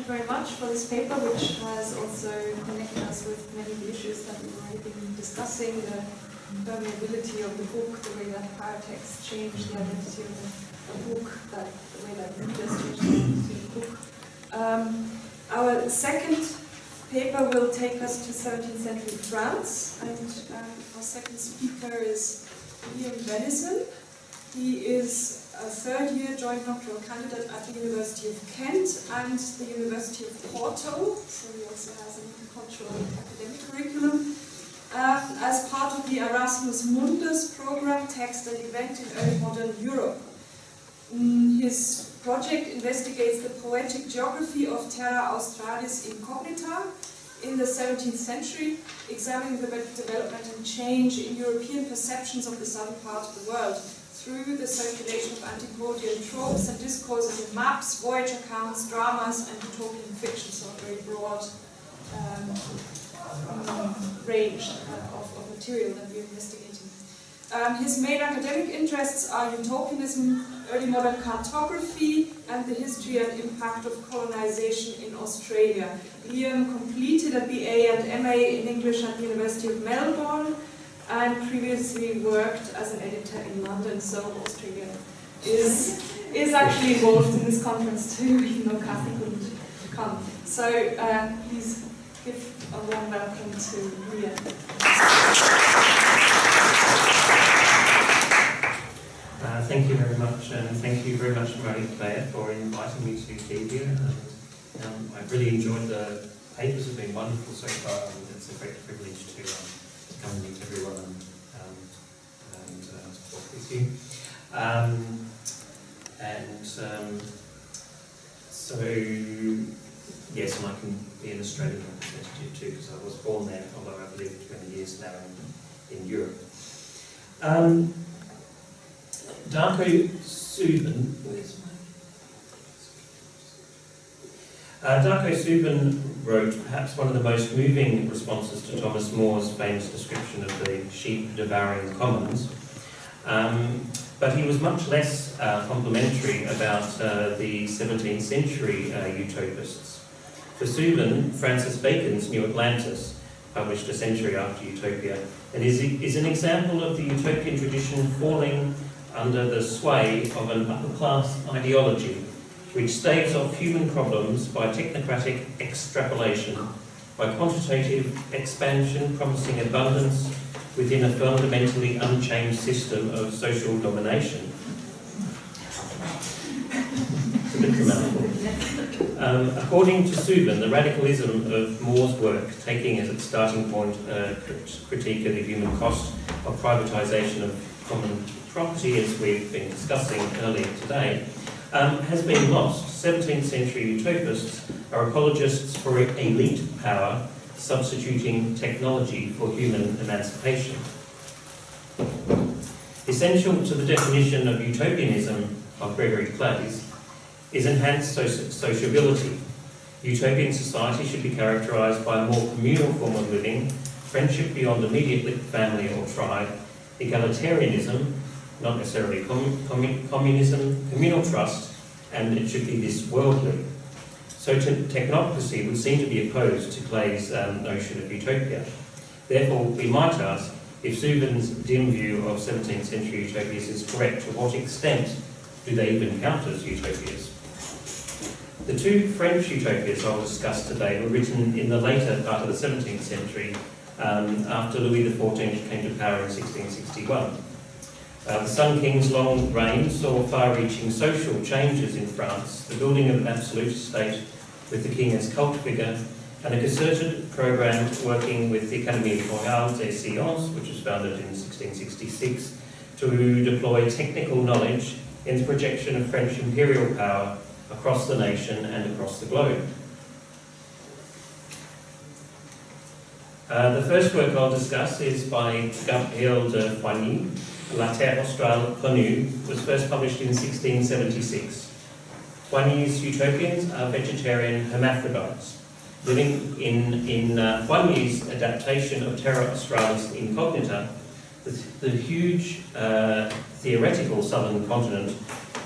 you very much for this paper, which has also connected us with many of the issues that we've already been discussing, the permeability of the book, the way that paratext changed the identity of the book, the way that readers changed the identity of the book. Our second paper will take us to 17th century France, and our second speaker is Liam Benison. He is a third-year joint doctoral candidate at the University of Kent and the University of Porto, so he also has an intercultural academic curriculum. As part of the Erasmus Mundus program, Text and Event in Early Modern Europe. His project investigates the poetic geography of Terra Australis Incognita in the 17th century, examining the development and change in European perceptions of the southern part of the world through the circulation of antipodean tropes and discourses in maps, voyage accounts, dramas, and utopian fiction, so a very broad range of material that we're investigating. His main academic interests are utopianism, early modern cartography, and the history and impact of colonization in Australia. Liam completed a BA and MA in English at the University of Melbourne, and previously worked as an editor in London, so Australia is actually involved in this conference too, even though Kathy couldn't come. So please give a warm welcome to Liam. Thank you very much, and thank you very much, Marie-Claire, for inviting me to be here. And, I've really enjoyed the papers, have been wonderful so far, and it's a great privilege to come and meet everyone and talk with you. So, yes, and I can be an Australian representative too, because I was born there, although I've lived 20 years now in Europe. Darko Subin wrote perhaps one of the most moving responses to Thomas More's famous description of the sheep devouring the commons, but he was much less complimentary about the 17th century utopists. For Subin, Francis Bacon's New Atlantis, published a century after Utopia, and is an example of the utopian tradition falling under the sway of an upper-class ideology which staves off human problems by technocratic extrapolation, by quantitative expansion promising abundance within a fundamentally unchanged system of social domination. It's a bit grammatical. According to Subin, the radicalism of More's work, taking as its starting point a critique of the human cost of privatisation of common property, as we've been discussing earlier today, has been lost. 17th century utopists are apologists for elite power substituting technology for human emancipation. Essential to the definition of utopianism of Gregory Clay's is enhanced sociability. Utopian society should be characterised by a more communal form of living, friendship beyond immediate family or tribe, egalitarianism, not necessarily communism, communal trust, and it should be this worldly. So technocracy would seem to be opposed to Clay's notion of utopia. Therefore, we might ask if Subin's dim view of 17th century utopias is correct, to what extent do they even count as utopias? The two French utopias I'll discuss today were written in the later part of the 17th century, after Louis XIV came to power in 1661. The Sun King's long reign saw far-reaching social changes in France, the building of an absolute state with the king as cult figure, and a concerted programme working with the Académie Royale des Sciences, which was founded in 1666, to deploy technical knowledge in the projection of French imperial power across the nation and across the globe. The first work I'll discuss is by Gabriel de Foigny. La Terre Australe Connue was first published in 1676. Foigny's utopians are vegetarian hermaphrodites. Living in Foigny's adaptation of Terra Australis Incognita, the huge theoretical southern continent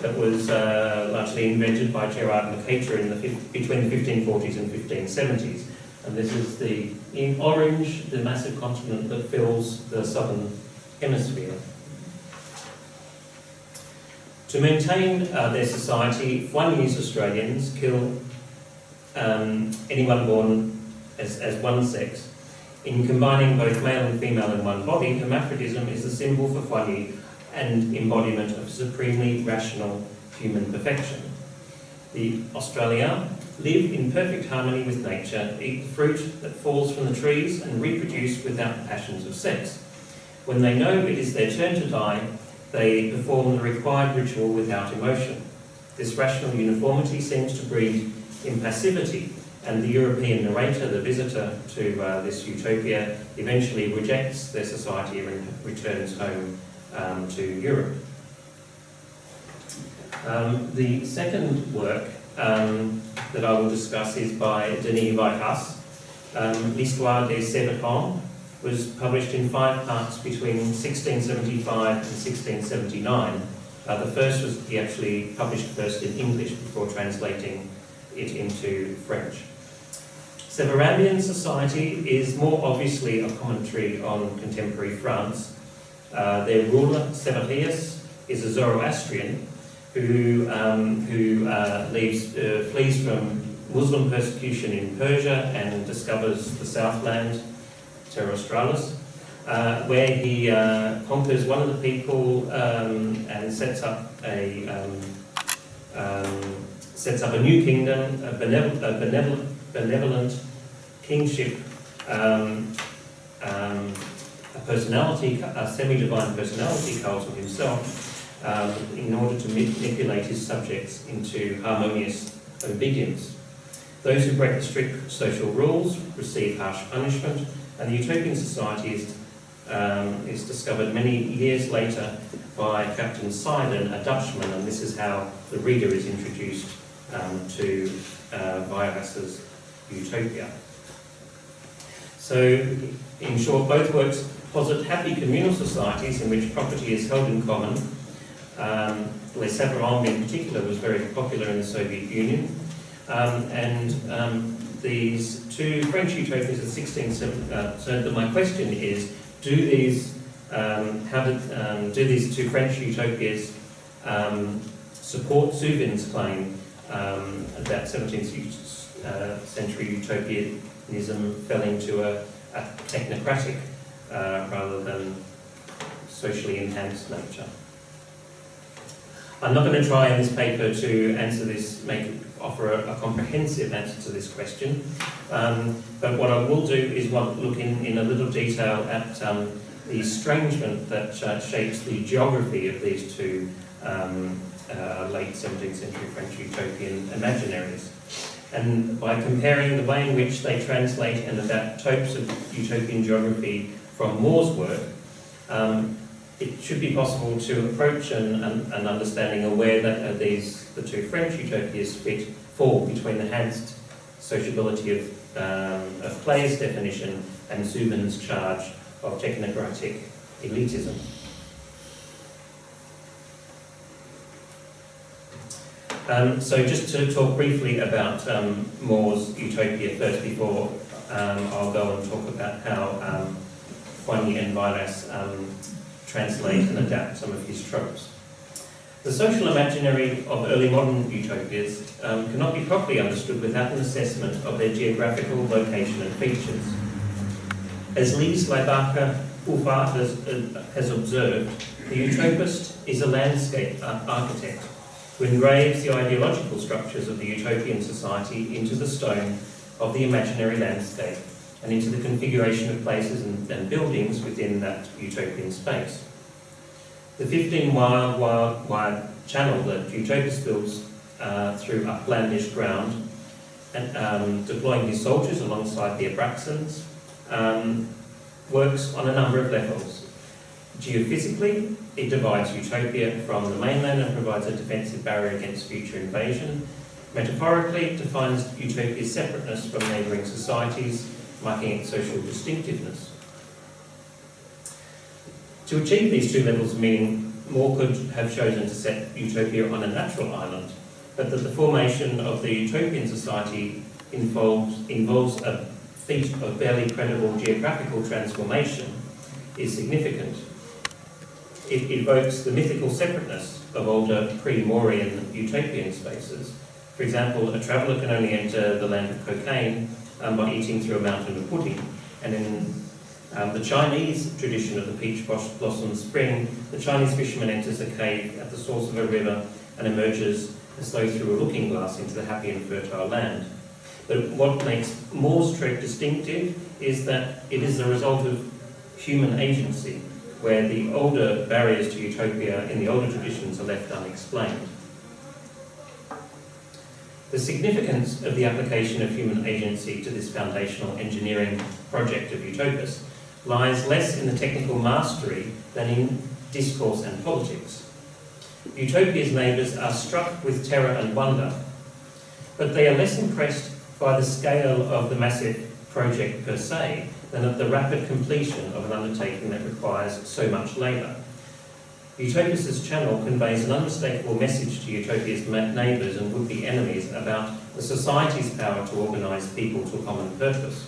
that was largely invented by Gerard Mercator between the 1540s and 1570s. And this is in orange, the massive continent that fills the southern hemisphere. To maintain their society, Fwanyis Australians kill anyone born as one sex. In combining both male and female in one body, hermaphrodism is the symbol for Fwanyi and embodiment of supremely rational human perfection. The Australia live in perfect harmony with nature, eat the fruit that falls from the trees, and reproduce without the passions of sex. When they know it is their turn to die, they perform the required ritual without emotion. This rational uniformity seems to breed impassivity, and the European narrator, the visitor to this utopia, eventually rejects their society and returns home to Europe. The second work that I will discuss is by Denis Whitehouse. L'Histoire des Sévérans was published in 5 parts between 1675 and 1679. The first was he actually published first in English before translating it into French. Severandian society is more obviously a commentary on contemporary France. Their ruler, Severius, is a Zoroastrian who flees from Muslim persecution in Persia and discovers the Southland, Terra Australis, where he conquers one of the people and sets up a new kingdom, a benevolent kingship, a semi-divine personality cult of himself, in order to manipulate his subjects into harmonious obedience. Those who break the strict social rules receive harsh punishment, and the utopian society is discovered many years later by Captain Sidon, a Dutchman, and this is how the reader is introduced to Whitehouse's utopia. So, in short, both works posit happy communal societies in which property is held in common. Les Sévérans in particular was very popular in the Soviet Union, these two French utopias of 1670. So my question is: do these two French utopias support Suvin's claim that 17th century utopianism fell into a technocratic rather than socially enhanced nature? I'm not going to try in this paper to answer this, offer a comprehensive answer to this question, but what I will do is look in a little detail at the estrangement that shapes the geography of these two late 17th century French utopian imaginaries. And by comparing the way in which they translate and adapt tropes of utopian geography from Moore's work, it should be possible to approach an understanding of where the two French utopias fall between the enhanced sociability of Clay's definition and Zubin's charge of technocratic elitism. So just to talk briefly about Moore's utopia first before I'll go and talk about how Fwanyi and Vilas translate and adapt some of his tropes. The social imaginary of early modern utopias cannot be properly understood without an assessment of their geographical location and features. As Lise Leibacher-Ufa has observed, the utopist is a landscape architect who engraves the ideological structures of the utopian society into the stone of the imaginary landscape and into the configuration of places and buildings within that utopian space. The 15-wide channel that Utopist builds through uplandish ground, and deploying his soldiers alongside the Abraxans, works on a number of levels. Geophysically, it divides Utopia from the mainland and provides a defensive barrier against future invasion. Metaphorically, it defines Utopia's separateness from neighbouring societies, marking its social distinctiveness. To achieve these two levels of meaning, more could have chosen to set utopia on a natural island, but that the formation of the utopian society involves a feat of barely credible geographical transformation is significant. It evokes the mythical separateness of older pre-Mauryan utopian spaces. For example, a traveller can only enter the land of cocaine by eating through a mountain of pudding, and in the Chinese tradition of the peach blossom spring, the Chinese fisherman enters a cave at the source of a river and emerges as though through a looking glass into the happy and fertile land. But what makes Moore's trope distinctive is that it is the result of human agency, where the older barriers to utopia in the older traditions are left unexplained. The significance of the application of human agency to this foundational engineering project of Utopus lies less in the technical mastery than in discourse and politics. Utopia's neighbours are struck with terror and wonder, but they are less impressed by the scale of the massive project per se than of the rapid completion of an undertaking that requires so much labour. Utopus' channel conveys an unmistakable message to Utopia's neighbours and would-be enemies about the society's power to organise people to a common purpose.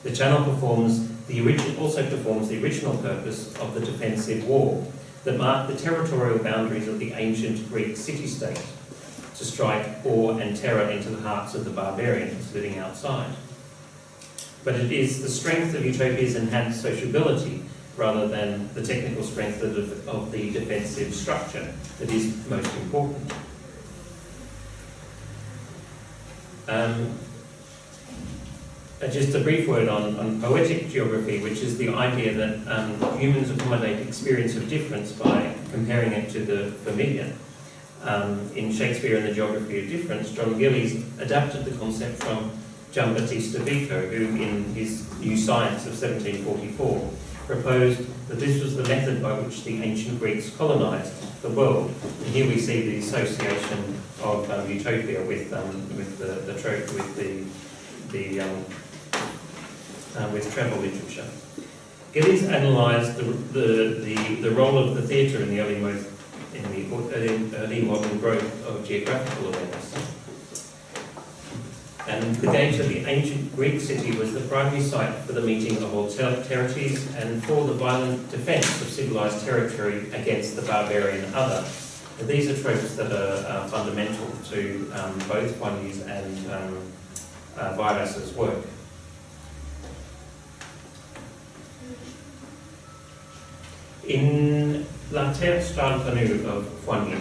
The channel also performs the original purpose of the defensive war that marked the territorial boundaries of the ancient Greek city-state, to strike awe and terror into the hearts of the barbarians living outside. But it is the strength of Utopia's enhanced sociability rather than the technical strength of the defensive structure that is most important. Just a brief word on poetic geography, which is the idea that humans accommodate experience of difference by comparing it to the familiar. In Shakespeare and the Geography of Difference, John Gillies adapted the concept from Giambattista Vico, who in his New Science of 1744 proposed that this was the method by which the ancient Greeks colonised the world. And here we see the association of utopia with the trope with travel literature. Gillies analysed the role of the theatre in the early modern growth of geographical awareness. And the gate of the ancient Greek city was the primary site for the meeting of alterities and for the violent defence of civilised territory against the barbarian other. And these are tropes that are fundamental to both Juany's and Vairas's work. In La Terre Style Canoe of Juany,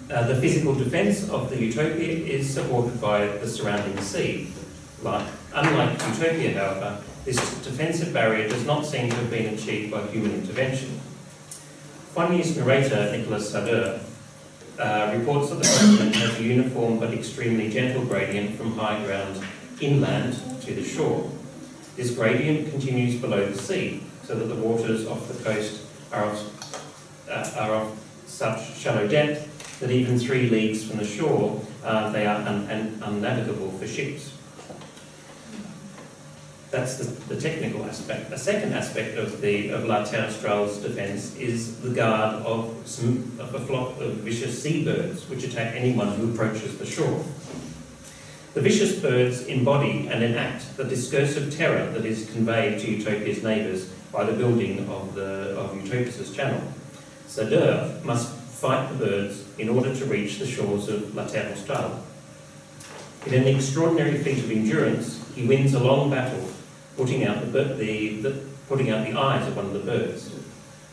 the physical defence of the utopia is supported by the surrounding sea. Unlike utopia, however, this defensive barrier does not seem to have been achieved by human intervention. Juany's narrator, Nicolas Sadeur, reports that the continent has a uniform but extremely gentle gradient from high ground inland to the shore. This gradient continues below the sea, so that the waters off the coast are of such shallow depth that even 3 leagues from the shore, they are unnavigable for ships. That's the technical aspect. A second aspect of La Terre Australe's defence is the guard of a flock of vicious seabirds which attack anyone who approaches the shore. The vicious birds embody and enact the discursive terror that is conveyed to Utopia's neighbours by the building of Utopus' channel. Sadeur must fight the birds in order to reach the shores of La Terre Australe. In an extraordinary feat of endurance, he wins a long battle, putting out the eyes of one of the birds.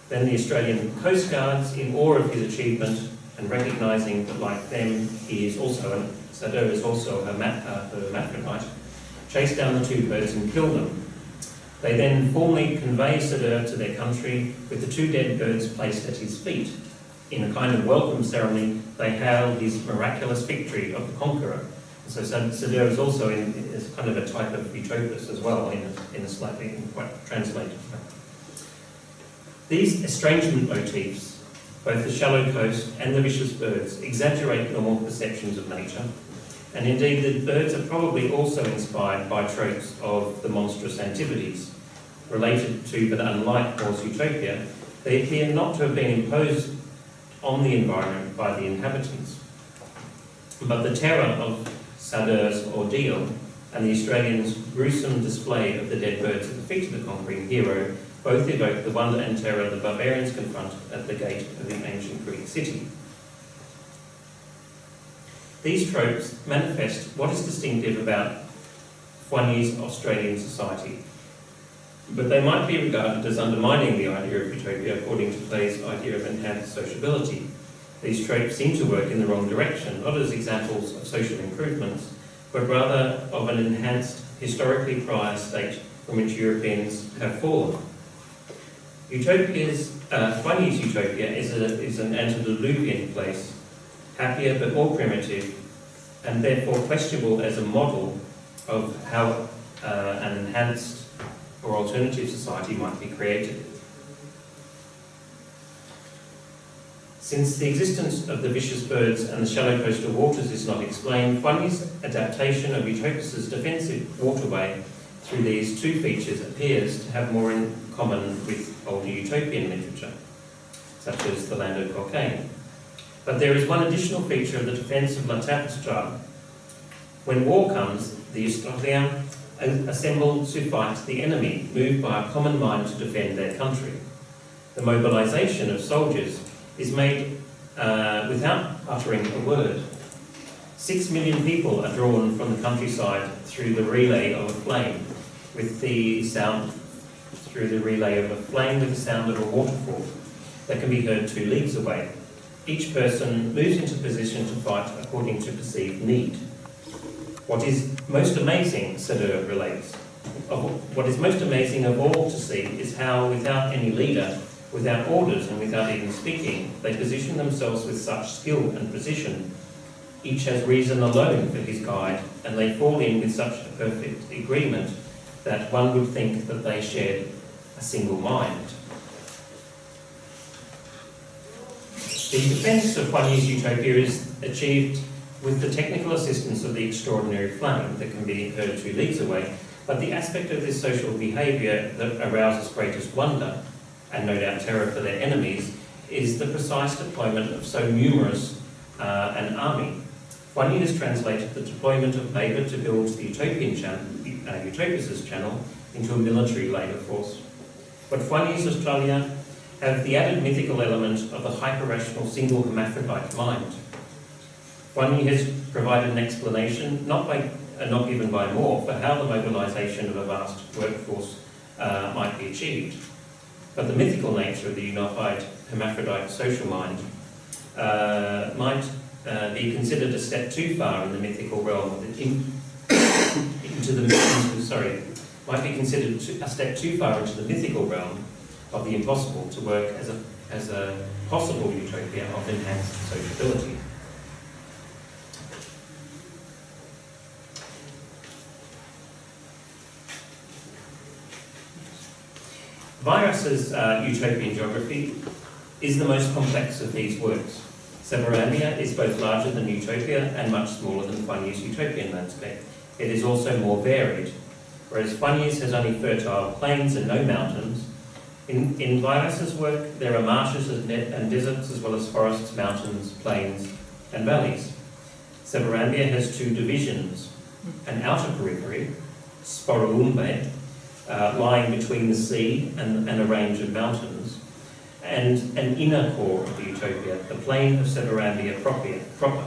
Then the Australian Coast Guards, in awe of his achievement and recognising that, like them, Sadeur is also a hermaphrodite, chase down the 2 birds and kill them. They then formally convey Sadeur to their country with the 2 dead birds placed at his feet. In a kind of welcome ceremony, they hail his miraculous victory of the conqueror. So Sadeur is also is kind of a type of Utopus as well, in a slightly quite translated way. These estrangement motifs, both the shallow coast and the vicious birds, exaggerate normal perceptions of nature. And indeed, the birds are probably also inspired by tropes of the monstrous antipodes. related to but unlike More's utopia, they appear not to have been imposed on the environment by the inhabitants. But the terror of Sadeur's ordeal and the Australians' gruesome display of the dead birds at the feet of the conquering hero both evoke the wonder and terror the barbarians confront at the gate of the ancient Greek city. These tropes manifest what is distinctive about Foigny's Australian society, but they might be regarded as undermining the idea of utopia according to Clay's idea of enhanced sociability. These tropes seem to work in the wrong direction, not as examples of social improvements, but rather of an enhanced, historically prior state from which Europeans have fallen. Foigny's utopia is an antediluvian place, happier but more primitive, and therefore questionable as a model of how an enhanced or alternative society might be created. Since the existence of the vicious birds and the shallow coastal waters is not explained, Foigny's adaptation of Utopus' defensive waterway through these two features appears to have more in common with older utopian literature, such as The Land of Cockaigne. But there is one additional feature of the defence of La Tapestral. When war comes, the Australiens assemble to fight the enemy, moved by a common mind to defend their country. The mobilisation of soldiers is made without uttering a word. 6 million people are drawn from the countryside through the relay of a flame, with the sound of the sound of a waterfall that can be heard 2 leagues away. Each person moves into position to fight according to perceived need. What is most amazing, Sadeur relates, what is most amazing of all to see is how, without any leader, without orders and without even speaking, they position themselves with such skill and precision. Each has reason alone for his guide, and they fall in with such a perfect agreement that one would think that they shared a single mind. The defence of Foigny's utopia is achieved with the technical assistance of the extraordinary flame that can be heard 2 leagues away, but the aspect of this social behaviour that arouses greatest wonder, and no doubt terror for their enemies, is the precise deployment of so numerous an army. Foigny has translated the deployment of labour to build the Utopus' channel into a military labour force. But Foigny's Australia have the added mythical element of the hyper-rational single hermaphrodite mind. Foigny has provided an explanation, not given by Moore, for how the mobilisation of a vast workforce might be achieved. But the mythical nature of the unified hermaphrodite social mind might be considered a step too far in the mythical realm might be considered a step too far into the mythical realm of the impossible to work as a possible utopia of enhanced sociability. Viras's utopian geography is the most complex of these works. Severambia is both larger than Utopia and much smaller than Foigny's utopian landscape. It is also more varied. Whereas Foigny's has only fertile plains and no mountains, in Viras's work there are marshes and deserts as well as forests, mountains, plains and valleys. Severambia has 2 divisions, an outer periphery, Sporoumbe, lying between the sea and a range of mountains, and an inner core of the Utopia, the plain of Severambia proper.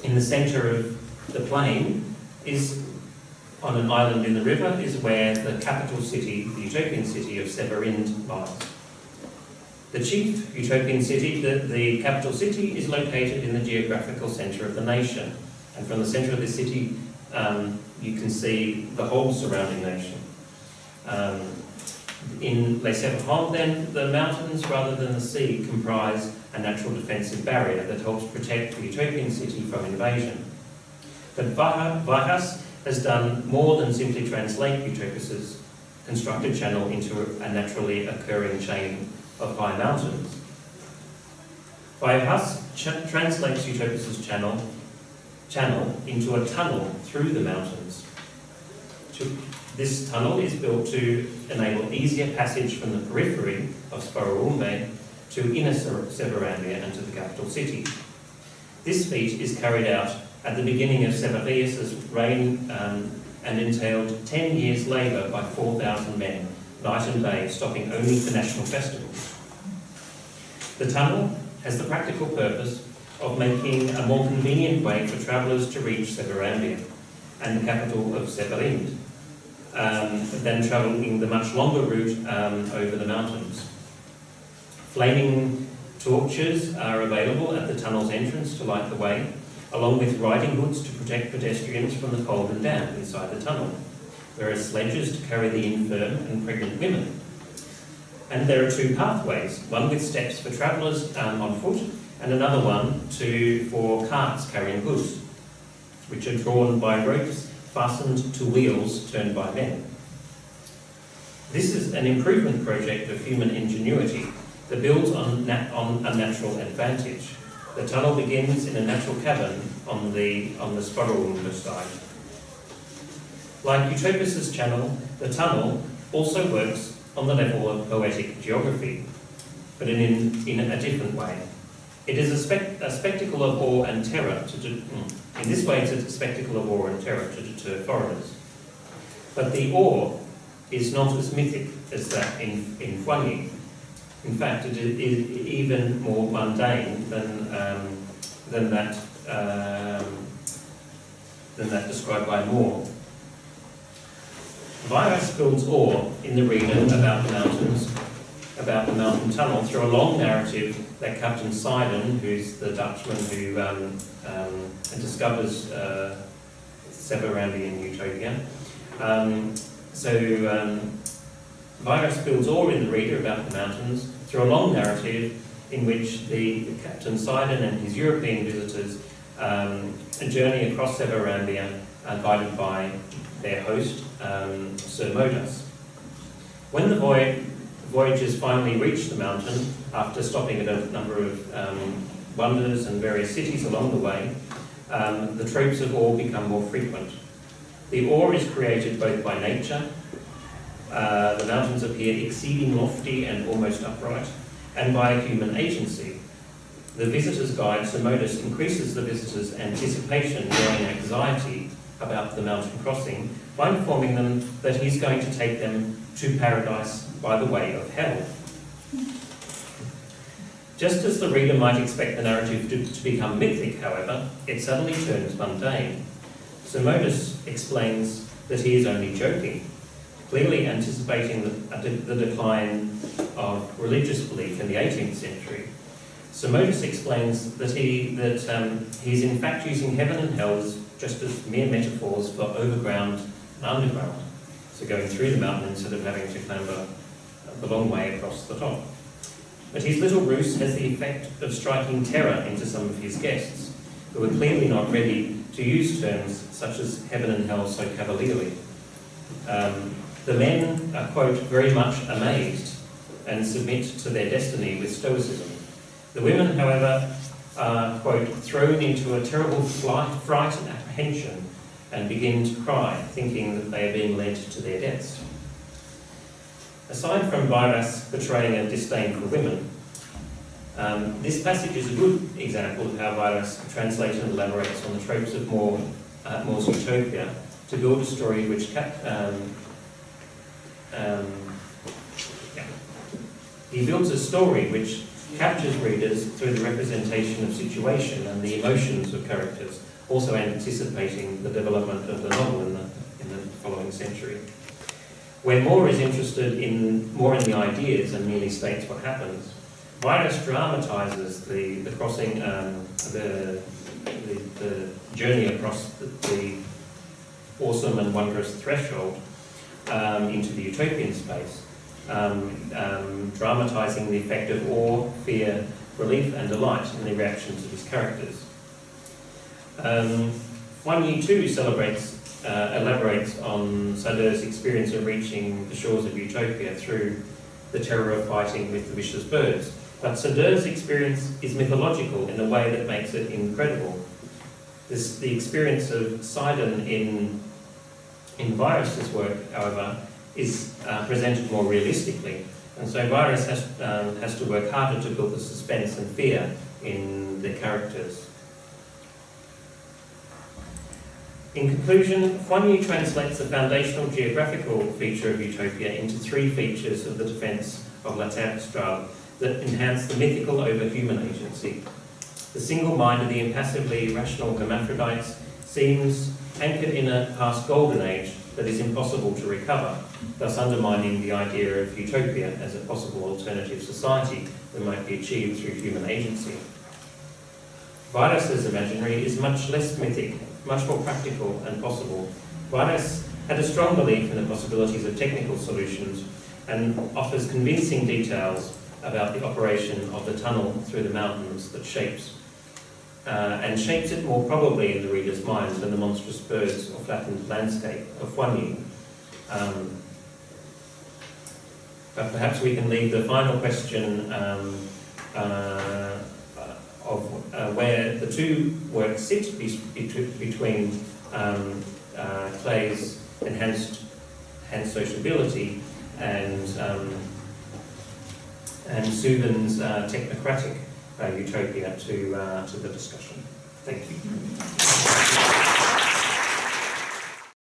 In the centre of the plain is, on an island in the river, is where the capital city, the utopian city of Severind, lies. The chief utopian city, the capital city, is located in the geographical centre of the nation, and from the centre of the city you can see the whole surrounding nation. In Les Sévarans, then, the mountains rather than the sea comprise a natural defensive barrier that helps protect the utopian city from invasion. But Vajas has done more than simply translate Utopus' constructed channel into a naturally occurring chain of high mountains. Vajas translates Utopus' channel into a tunnel through the mountains. This tunnel is built to enable easier passage from the periphery of Spororumbe to inner Sevarambia and to the capital city. This feat is carried out at the beginning of Severius' reign and entailed 10 years' labour by 4,000 men, night and day, stopping only for national festivals. The tunnel has the practical purpose of making a more convenient way for travellers to reach Sevarambia and the capital of Severind, than travelling the much longer route over the mountains. Flaming torches are available at the tunnel's entrance to light the way, along with riding hoods to protect pedestrians from the cold and damp inside the tunnel. There are sledges to carry the infirm and pregnant women. And there are two pathways, one with steps for travellers on foot and another one for carts carrying goods, which are drawn by ropes fastened to wheels turned by men. This is an improvement project of human ingenuity that builds on a natural advantage. The tunnel begins in a natural cavern on the Spororumbe side. Like Eutropius' channel, the tunnel also works on the level of poetic geography, but in a different way. It is a spectacle of awe and terror in this way it's a spectacle of awe and terror to deter foreigners. But the awe is not as mythic as that in Huangyi. In fact, it is even more mundane than that described by Moore. Virus builds awe in the reader about the mountains, about the mountain tunnel, through a long narrative that Captain Sidon, who's the Dutchman who discovers Sevarambia in Utopia. Virus builds awe in the reader about the mountains through a long narrative in which the Captain Sidon and his European visitors journey across Sevarambia, guided by their host, Sir Modas. When the voyagers finally reach the mountain, after stopping at a number of wonders and various cities along the way, the tropes of awe become more frequent. The awe is created both by nature, the mountains appear exceeding lofty and almost upright, and by human agency. The visitor's guide, Sir Modus, increases the visitor's anticipation, growing anxiety about the mountain crossing, by informing them that he's going to take them to paradise by the way of hell. Just as the reader might expect the narrative to become mythic, however, it suddenly turns mundane. Sir Modus explains that he is only joking, clearly anticipating the decline of religious belief in the 18th century. Sir Modus explains that he's in fact using heaven and hell just as mere metaphors for overground and underground, so going through the mountain instead of having to clamber the long way across the top. But his little ruse has the effect of striking terror into some of his guests, who are clearly not ready to use terms such as heaven and hell so cavalierly. The men are, quote, very much amazed and submit to their destiny with stoicism. The women, however, are, quote, thrown into a terrible fright and apprehension and begin to cry, thinking that they are being led to their deaths. Aside from Virus portraying a disdain for women, this passage is a good example of how Virus translates and elaborates on the tropes of Moore's Utopia to build a story which he builds a story which captures readers through the representation of situation and the emotions of characters, also anticipating the development of the novel in the following century. Where Moore is interested more in the ideas and merely states what happens, Virus dramatises the crossing, the journey across the awesome and wondrous threshold into the utopian space, dramatising the effect of awe, fear, relief and delight in the reactions of his characters. Huangyi too elaborates on Sadeur's experience of reaching the shores of Utopia through the terror of fighting with the vicious birds. But Sadeur's experience is mythological in a way that makes it incredible. The experience of Sidon in In Virus's work, however, is presented more realistically, and so Virus has to work harder to build the suspense and fear in the characters. In conclusion, Huan Yu translates the foundational geographical feature of utopia into three features of the defence of La Terre Astrale that enhance the mythical over human agency. The single mind of the impassively rational hermaphrodites seems anchored in a past golden age that is impossible to recover, thus undermining the idea of utopia as a possible alternative society that might be achieved through human agency. Virus's imaginary is much less mythic, much more practical and possible. Virus had a strong belief in the possibilities of technical solutions and offers convincing details about the operation of the tunnel through the mountains that shapes it more probably in the reader's mind than the monstrous birds or flattened landscape of Huan Yu. But perhaps we can leave the final question of where the two works sit between Clay's enhanced sociability and Subin's technocratic utopia to the discussion. Thank you.